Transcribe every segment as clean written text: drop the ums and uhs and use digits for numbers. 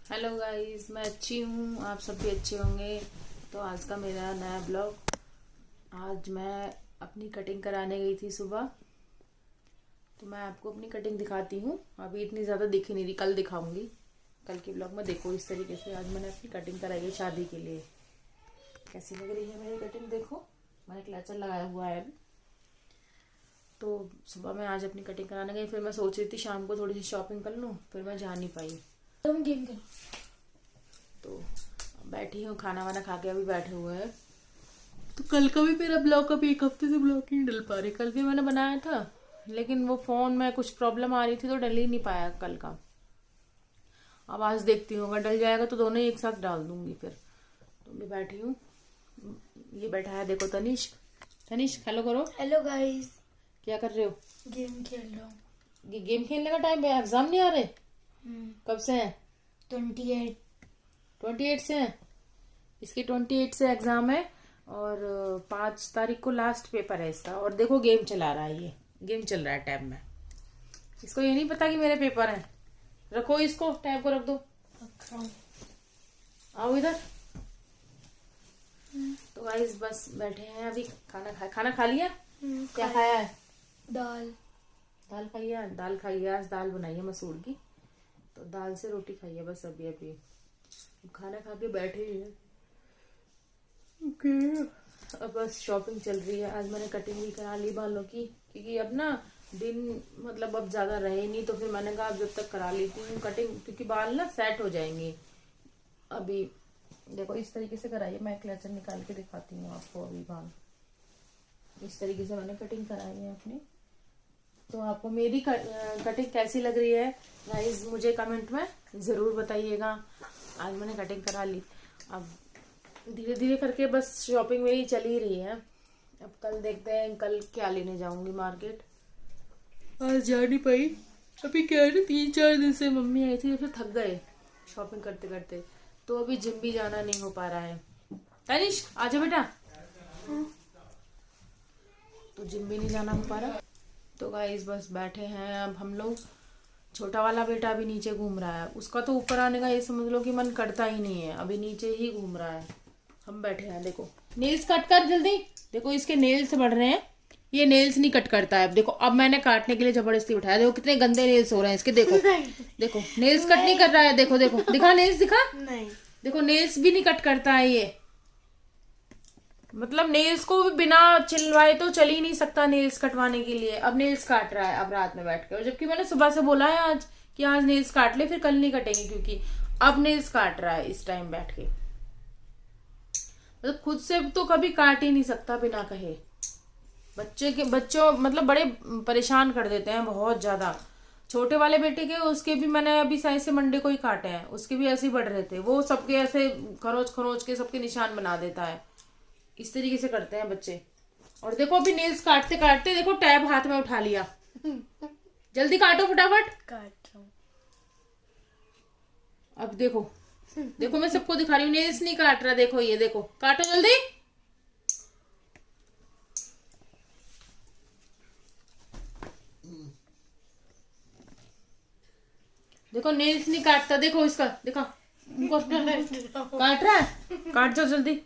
Hello guys, मैं अच्छी हूँ। आप सब भी अच्छे होंगे। तो आज का मेरा नया ब्लॉग। आज मैं अपनी कटिंग कराने गई थी सुबह। तो मैं आपको अपनी कटिंग दिखाती हूँ। अभी इतनी ज़्यादा दिख ही नहीं रही, कल दिखाऊंगी। कल के ब्लॉग में देखो इस तरीके से आज मैंने अपनी कटिंग कराई है शादी के लिए। कैसी लग रही है मेरी कटिंग, देखो। मैंने क्लचर लगाया हुआ है। तो सुबह मैं आज अपनी कटिंग कराने गई, फिर मैं सोच रही थी शाम को थोड़ी सी शॉपिंग कर लूँ, फिर मैं जा नहीं पाई। तुम गेम करो। तो बैठी हूँ, खाना वाना खा के अभी बैठे हुए हैं। तो कल का भी मेरा ब्लॉग, अभी एक हफ्ते से ब्लॉग ही नहीं डल पा रही। कल भी मैंने बनाया था, लेकिन वो फोन में कुछ प्रॉब्लम आ रही थी तो डल ही नहीं पाया कल का। अब आज देखती हूँ, अगर डल जाएगा तो दोनों ही एक साथ डाल दूंगी फिर। तो मैं बैठी हूँ, ये बैठा है देखो तनिष्क। तनिष्क हेलो करो। Hello guys. क्या कर रहे हो? गेम खेल रहा हूँ। ये गेम खेलने का टाइम है? एग्जाम नहीं आ रहे? कब से है? 28। 28 से है। इसकी 28 से एग्जाम है और 5 तारीख को लास्ट पेपर है इसका। और देखो गेम चला रहा है, ये गेम चल रहा है टैब में। इसको ये नहीं पता कि मेरे पेपर हैं। रखो इसको, टैब को रख दो। आओ इधर। तो गाइस बस बैठे हैं अभी। खाना खा लिया? क्या खाया है? दाल। दाल खाई है। दाल खाई है, आज दाल बनाई है मसूर की। तो दाल से रोटी खाई है बस अभी अभी। खाना खा के बैठे ही हैं। अब बस शॉपिंग चल रही है। आज मैंने कटिंग भी करा ली बालों की, क्योंकि अब ना दिन मतलब अब ज्यादा रहे नहीं, तो फिर मैंने कहा अब जब तक करा लेती हूँ कटिंग, क्योंकि बाल ना सेट हो जाएंगे। अभी देखो इस तरीके से कराइए, मैं क्लचर निकाल के दिखाती हूँ आपको। अभी बाल इस तरीके से मैंने कटिंग कराई है अपनी। तो आपको मेरी कटिंग कैसी लग रही है गाइस, मुझे कमेंट में जरूर बताइएगा। आज मैंने कटिंग करा ली। अब धीरे धीरे करके बस शॉपिंग मेरी चल ही रही है। अब कल देखते हैं कल क्या लेने जाऊंगी मार्केट। आज जा नहीं पाई। अभी क्या है ना, 3-4 दिन से मम्मी आई थी, फिर थक गए शॉपिंग करते करते। तो अभी जिम भी जाना नहीं हो पा रहा है। तनिष्क आजा बेटा। तो जिम भी नहीं जाना हो पा रहा। तो गाइस बस बैठे हैं अब हम लोग। छोटा वाला बेटा अभी नीचे घूम रहा है। उसका तो ऊपर आने का ये समझ लो कि मन करता ही नहीं है, अभी नीचे ही घूम रहा है। हम बैठे हैं, देखो नेल्स कट कर जल्दी। देखो इसके नेल्स बढ़ रहे हैं, ये नेल्स नहीं कट करता है। अब देखो, अब मैंने काटने के लिए जबरदस्ती उठाया। देखो कितने गंदे नेल्स हो रहे हैं इसके। देखो देखो नेल्स कट नहीं कर रहा है। देखो देखो दिखा नेल्स, दिखा। नहीं। देखो नेल्स भी नहीं कट करता है ये। मतलब नेल्स को भी बिना चिलवाए तो चल ही नहीं सकता नेल्स कटवाने के लिए। अब नेल्स काट रहा है अब रात में बैठ कर, जबकि मैंने सुबह से बोला है आज कि आज नेल्स काट ले, फिर कल नहीं कटेंगे, क्योंकि अब नेल्स काट रहा है इस टाइम बैठ के। मतलब खुद से तो कभी काट ही नहीं सकता बिना कहे। बच्चों मतलब बड़े परेशान कर देते हैं बहुत ज्यादा। छोटे वाले बेटे के, उसके भी मैंने अभी साइज से मंडे को ही काटे हैं। उसके भी ऐसे ही बढ़ रहे थे, वो सबके ऐसे खरोच खरोच के सबके निशान बना देता है। इस तरीके से करते हैं बच्चे। और देखो अभी नेल्स काटते काटते देखो टैब हाथ में उठा लिया। जल्दी काटो फटाफट। काट रहा हूँ। अब देखो देखो मैं सबको दिखा रही हूँ, नेल्स नहीं काट रहा। देखो ये देखो, काटो जल्दी। देखो नेल्स नहीं काटता, देखो इसका, देखो काट रहा है। काट जाओ जल्दी।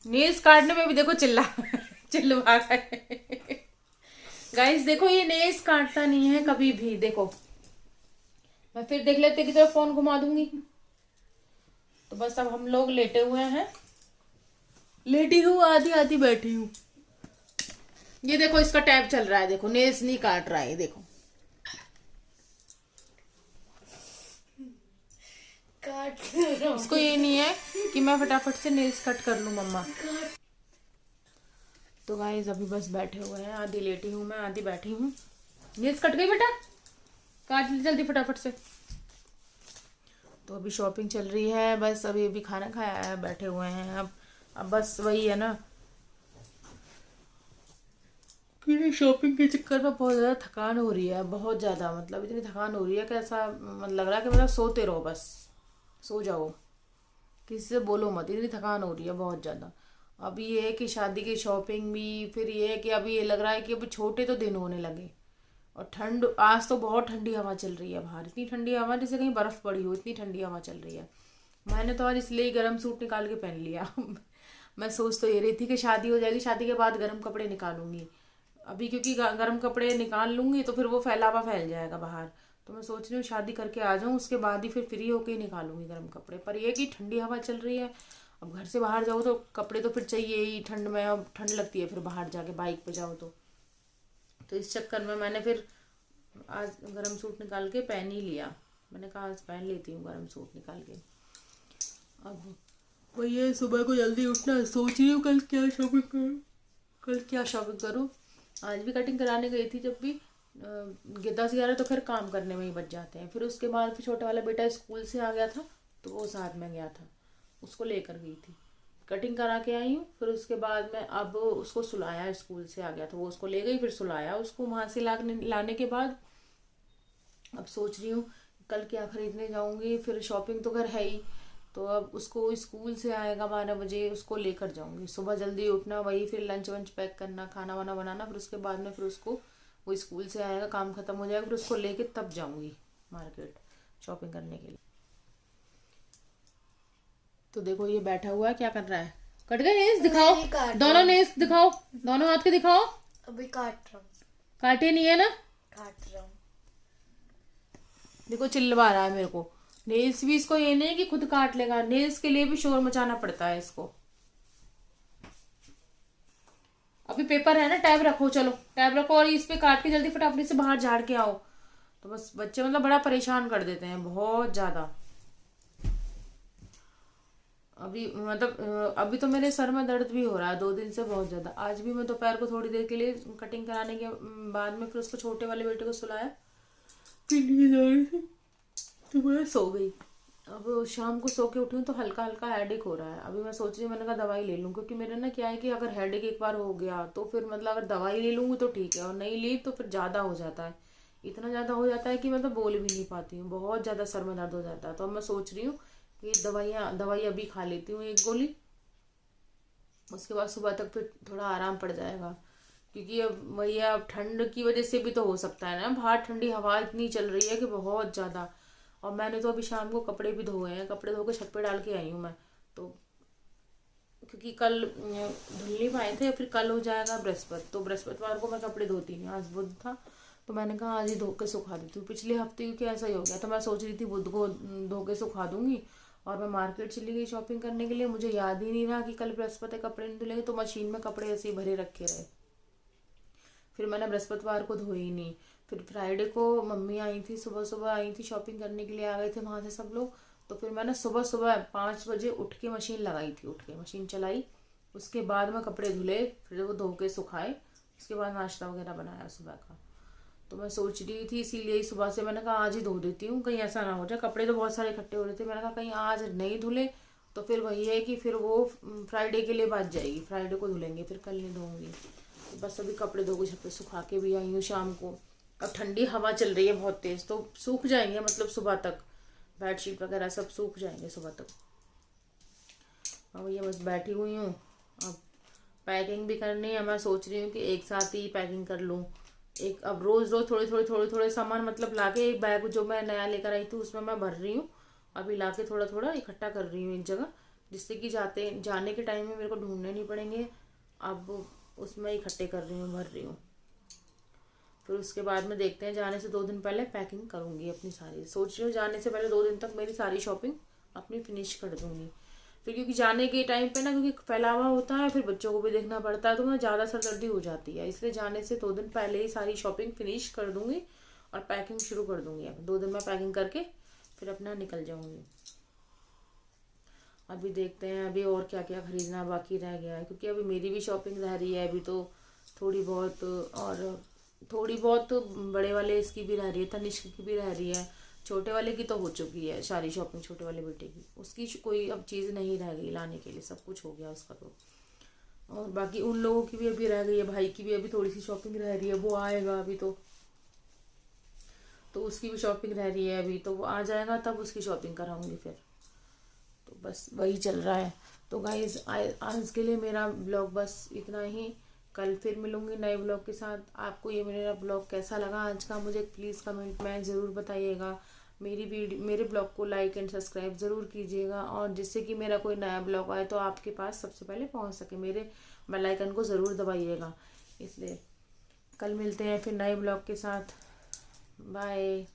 नेल्स काटने में भी देखो चिल्लवा रहा है। गाइस देखो ये नेल्स काटता नहीं है कभी भी। देखो मैं फिर देख लेते की तरफ फोन घुमा दूंगी। तो बस अब हम लोग लेटे हुए हैं। लेटी हूँ, आधी आधी बैठी हूँ। ये देखो इसका टैब चल रहा है, देखो नेल्स नहीं काट रहा है। ये देखो काट रहा हूँ। इसको ये नहीं है कि मैं फटाफट से नेल्स कट कर लूं मम्मा। तो गाइस अभी बस बैठे हुए हैं, आधी लेटी हूँ मैं, आधी बैठी हूँ। नेल्स कट गई बेटा, काट जल्दी फटाफट से। तो अभी शॉपिंग चल रही है बस। अभी अभी खाना खाया है, बैठे हुए हैं। अब बस वही है ना कि शॉपिंग के चक्कर में बहुत ज़्यादा थकान हो रही है, बहुत ज़्यादा। मतलब इतनी थकान हो रही है कि ऐसा लग रहा है कि मतलब सोते रहो, बस सो जाओ, किसी से बोलो मत। इतनी थकान हो रही है बहुत ज़्यादा। अभी ये है कि शादी की शॉपिंग भी, फिर ये है कि अभी ये लग रहा है कि अभी छोटे तो दिन होने लगे। और ठंड आज तो बहुत ठंडी हवा चल रही है बाहर, इतनी ठंडी हवा जैसे कहीं बर्फ़ पड़ी हो, इतनी ठंडी हवा चल रही है। मैंने तो आज इसलिए ही गर्म सूट निकाल के पहन लिया मैं सोच तो ये रही थी कि शादी हो जाएगी, शादी के बाद गर्म कपड़े निकालूंगी। अभी क्योंकि गर्म कपड़े निकाल लूंगी तो फिर वो फैलावा फैल जाएगा बाहर, तो मैं सोच रही हूँ शादी करके आ जाऊँ, उसके बाद ही फिर फ्री होके ही निकालूंगी गर्म कपड़े। पर ये कि ठंडी हवा चल रही है, अब घर से बाहर जाओ तो कपड़े तो फिर चाहिए ही ठंड में, अब ठंड लगती है फिर बाहर जाके बाइक पे जाओ तो इस चक्कर में मैंने फिर आज गर्म सूट निकाल के पहन ही लिया। मैंने कहा आज पहन लेती हूँ गर्म सूट निकाल के। अब वही है, सुबह को जल्दी उठना, सोच रही हूँ कल क्या शॉपिंग करूँ। आज भी कटिंग कराने गई थी, जब भी 10-11 तो खैर काम करने में ही बच जाते हैं। फिर उसके बाद फिर छोटा वाला बेटा स्कूल से आ गया था तो वो साथ में गया था, उसको लेकर गई थी, कटिंग करा के आई हूँ। फिर उसके बाद में अब उसको सुलाया, स्कूल से आ गया तो वो उसको ले गई, फिर सुलाया उसको वहाँ से लाने के बाद अब सोच रही हूँ कल क्या खरीदने जाऊँगी। फिर शॉपिंग तो घर है ही, तो अब उसको स्कूल से आएगा 12 बजे, उसको लेकर जाऊँगी। सुबह जल्दी उठना, वही फिर लंच वंच पैक करना, खाना वाना बनाना, फिर उसके बाद में फिर उसको, वो स्कूल से आएगा, काम खत्म हो जाएगा, फिर उसको लेके तब जाऊँगी मार्केट शॉपिंग करने के लिए। तो देखो ये बैठा हुआ है, क्या कर रहा है? कट गए नेल्स? दिखाओ नहीं, काट दोनों नेल्स दिखाओ, दोनों हाथ के दिखाओ। अभी काट रहा हूँ, काटे नहीं है ना? काट रहा हूँ। देखो चिल्लवा रहा है मेरे को। नेल्स भी इसको ये नहीं है कि खुद काट लेगा, नेल्स के लिए भी शोर मचाना पड़ता है इसको। अभी पेपर है ना, टैब रखो, चलो टैब रखो और इस पे काट के जल्दी फटाफट से बाहर झाड़ के आओ। तो बस बच्चे मतलब बड़ा परेशान कर देते हैं, बहुत ज्यादा। अभी मतलब अभी तो मेरे सर में दर्द भी हो रहा है 2 दिन से बहुत ज्यादा। आज भी मैं दोपहर को थोड़ी देर के लिए कटिंग कराने के बाद में फिर उसको छोटे वाले बेटे को सुलाया, फिर नींद आ रही थी तो मैं सो गई। अब शाम को सो के उठी हूँ तो हल्का हल्का हेडेक हो रहा है। अभी मैं सोच रही हूँ, मैंने कहा दवाई ले लूँ, क्योंकि मेरे ना क्या है कि अगर हेडेक एक बार हो गया तो फिर मतलब अगर दवाई ले लूँगी तो ठीक है, और नहीं ली तो फिर ज़्यादा हो जाता है, इतना ज़्यादा हो जाता है कि मतलब बोल भी नहीं पाती हूँ, बहुत ज़्यादा सर में दर्द हो जाता है। तो अब मैं सोच रही हूँ कि दवाई अभी खा लेती हूँ 1 गोली, उसके बाद सुबह तक फिर थोड़ा आराम पड़ जाएगा। क्योंकि अब वही है, अब ठंड की वजह से भी तो हो सकता है ना, बाहर ठंडी हवा इतनी चल रही है कि बहुत ज़्यादा। और मैंने तो अभी शाम को कपड़े भी धोए हैं, कपड़े धो के छत पे डाल के आई हूँ मैं तो, क्योंकि कल धुल नहीं पाए थे। फिर कल हो जाएगा बृहस्पति, तो बृहस्पतिवार को मैं कपड़े धोती नहीं, आज बुध था तो मैंने कहा आज ही धो के सुखा देती हूँ। पिछले हफ्ते क्योंकि ऐसा ही हो गया, तो मैं सोच रही थी बुध को धो के सुखा दूंगी। और मैं मार्केट चली गई शॉपिंग करने के लिए, मुझे याद ही नहीं रहा कि कल बृहस्पति कपड़े नहीं धुलेंगे, तो मशीन में कपड़े ऐसे ही भरे रखे रहे। फिर मैंने बृहस्पतिवार को धोए ही नहीं। फिर फ्राइडे को मम्मी आई थी, सुबह सुबह आई थी शॉपिंग करने के लिए, आ गए थे वहाँ से सब लोग। तो फिर मैंने सुबह सुबह 5 बजे उठ के मशीन लगाई थी, उठ के मशीन चलाई, उसके बाद में कपड़े धुले, फिर वो धो के सुखाए, उसके बाद नाश्ता वगैरह बनाया सुबह का। तो मैं सोच रही थी इसीलिए सुबह से मैंने कहा आज ही धो देती हूँ, कहीं ऐसा ना हो जाए। कपड़े तो बहुत सारे इकट्ठे हो रहे थे, मैंने कहा कहीं आज नहीं धुले तो फिर वही है कि फिर वो फ्राइडे के लिए बच जाएगी, फ्राइडे को धुलेंगे, फिर कल नहीं धोऊंगी। तो बस अभी कपड़े धो के छत पे सुखा के भी आई हूँ शाम को। अब ठंडी हवा चल रही है बहुत तेज, तो सूख जाएंगे, मतलब सुबह तक बेडशीट वगैरह सब सूख जाएंगे सुबह तक। अब ये बस बैठी हुई हूँ, अब पैकिंग भी करनी है। मैं सोच रही हूँ कि एक साथ ही पैकिंग कर लूँ, एक अब रोज रोज थोड़े सामान मतलब लाके, एक बैग जो मैं नया लेकर आई थी उसमें मैं भर रही हूँ, अभी लाके थोड़ा थोड़ा इकट्ठा कर रही हूँ एक जगह, जिससे कि जाने के टाइम में मेरे को ढूंढने नहीं पड़ेंगे। अब उसमें इकट्ठे कर रही हूँ, भर रही हूँ। फिर उसके बाद में देखते हैं, जाने से 2 दिन पहले पैकिंग करूँगी अपनी सारी। सोच रही हूँ जाने से पहले 2 दिन तक मेरी सारी शॉपिंग अपनी फिनिश कर दूँगी। फिर क्योंकि जाने के टाइम पे ना, क्योंकि फैलावा होता है, फिर बच्चों को भी देखना पड़ता है, तो मुझे ज़्यादा सरदर्दी हो जाती है, इसलिए जाने से 2 दिन पहले ही सारी शॉपिंग फिनिश कर दूँगी और पैकिंग शुरू कर दूँगी। अब 2 दिन में पैकिंग करके फिर अपना निकल जाऊँगी। अभी देखते हैं अभी और क्या क्या खरीदना बाकी रह गया है, क्योंकि अभी मेरी भी शॉपिंग रह रही है अभी तो थोड़ी बहुत, और थोड़ी बहुत बड़े वाले इसकी भी रह रही है, तनिष्क की भी रह रही है, छोटे वाले की तो हो चुकी है सारी शॉपिंग, छोटे वाले बेटे की, उसकी कोई अब चीज़ नहीं रह गई लाने के लिए, सब कुछ हो गया उसका तो। और बाकी उन लोगों की भी अभी रह गई है, भाई की भी अभी थोड़ी सी शॉपिंग रह रही है, वो आएगा अभी तो उसकी भी शॉपिंग रह रही है अभी, तो वो आ जाएगा तब उसकी शॉपिंग कराऊंगी फिर। तो बस वही चल रहा है। तो गाइज आज के लिए मेरा ब्लॉग बस इतना ही। कल फिर मिलूंगी नए ब्लॉग के साथ। आपको ये मेरा ब्लॉग कैसा लगा आज का, मुझे प्लीज़ कमेंट में ज़रूर बताइएगा। मेरे ब्लॉग को लाइक एंड सब्सक्राइब ज़रूर कीजिएगा, और जिससे कि मेरा कोई नया ब्लॉग आए तो आपके पास सबसे पहले पहुंच सके। मेरे बेल आइकन को ज़रूर दबाइएगा। इसलिए कल मिलते हैं फिर नए ब्लॉग के साथ। बाय।